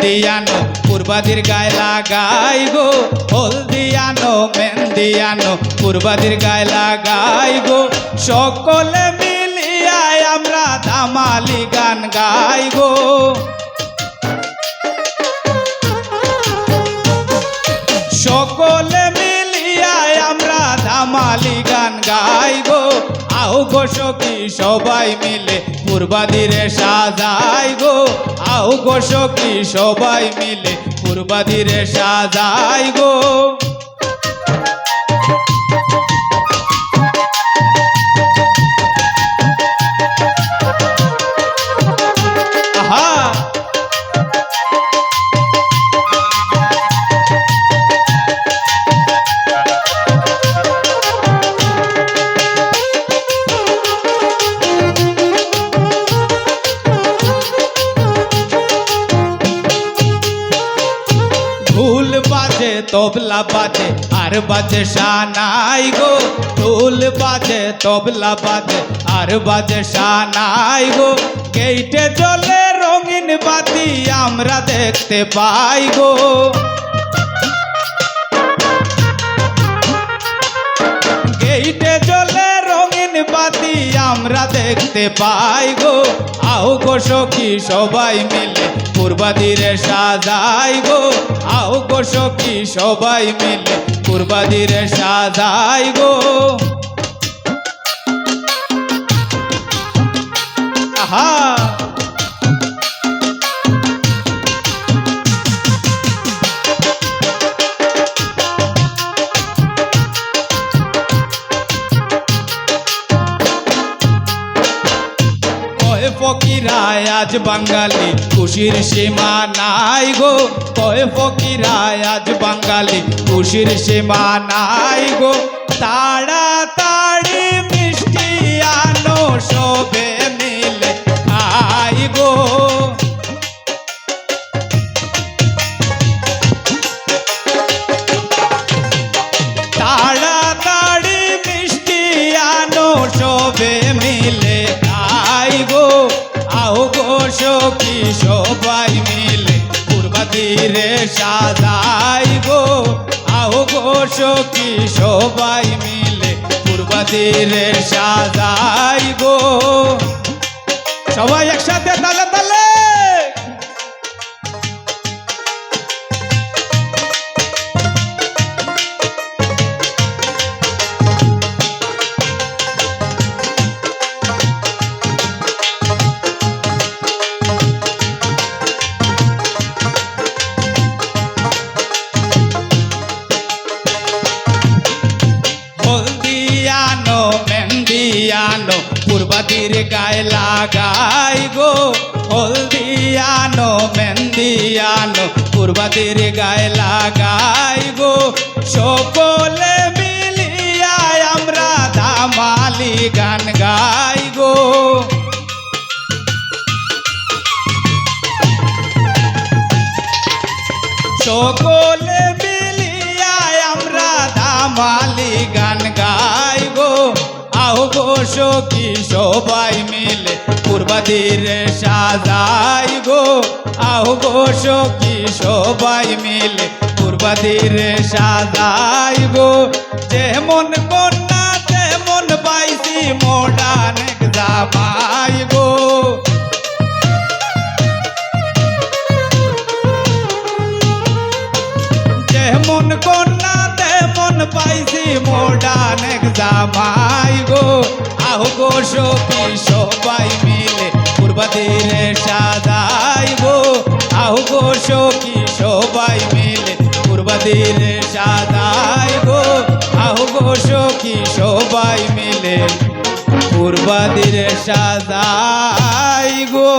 মেহেন্দি আনো পূর্বাদির গায়ে লাগাই গো, হলদি আনো মেহেন্দি আনো পূর্বাদির গায়ে লাগাই গো, সকলে মিলিয়ায় আমরা ধামালি গান গাই গো। সকলে মিলিয়ায় আমরা ধামালি গান গাই গো, আও গো সখী সবাই মিলে পূর্বাদিরে সাজাই গো, আও গো সখী সবাই মিলে পূর্বাদিরে সাজাই গো। ঢোল বাজে তবলা বাজে আর বাজে শানাই গো, ঢোল বাজে তবলা বাজে আর বাজে শানাই গো, গেইটে জ্বলে রঙিন বাতি আমরা দেখতে পাই গো। গেইটে জ্বলে রঙিন বাতি আমরা দেখতে পাই গো, আও গো সখী সবাই মিলে পূর্বাদিরে সাজাই গো, আও গো সখী সবাই মিলে পূর্বাদিরে সাজাই গো। আহা ফকিরায় আজ বাঙালি খুশির সীমা নাই গো, কয় ফকিরায় আজ বাঙালি খুশির সীমা নাই গো, তাড়াতাড়ি মিষ্টি আনো সবে মিলে খাই গো। তাড়াতাড়ি মিষ্টি আনো সবে মিলে খাই গো, আও গো সখী সবাই মিলে পূর্বাদিরে সাজাই গো, আও গো সখী সবাই মিলে পূর্বাদিরে সাজাই গো। সবাই একসাথে তালে তালে আনো পূর্বাদির গায়ে লাগাই গো, হলদি আনো মেহেন্দি আনো পূর্বাদির গায়ে লাগাই গো, সকলে মিলিয়ায় আমরা ধামালি গান গাই গো। সকলে মিলিয়ায় আমরা ধামালি গান গাই গো, আও গো সখী সবাই মিলে পূর্বাদিরে সাজাই গো, আও গো সখী সবাই মিলে পূর্বাদিরে সাজাই গো। যেমন কন্যা তেমন পাইছি মডার্ন জামাই গো, যেমন কন্যা তেমন পাইছি মডার্ন জামাই গো, আও গো সখী সবাই মিলে পূর্বাদিরে সাজাই গো, আও গো সখী সবাই মিলে পূর্বাদিরে সাজাই গো, আও গো সখী সবাই মিলে পূর্বাদিরে সাজাই গো।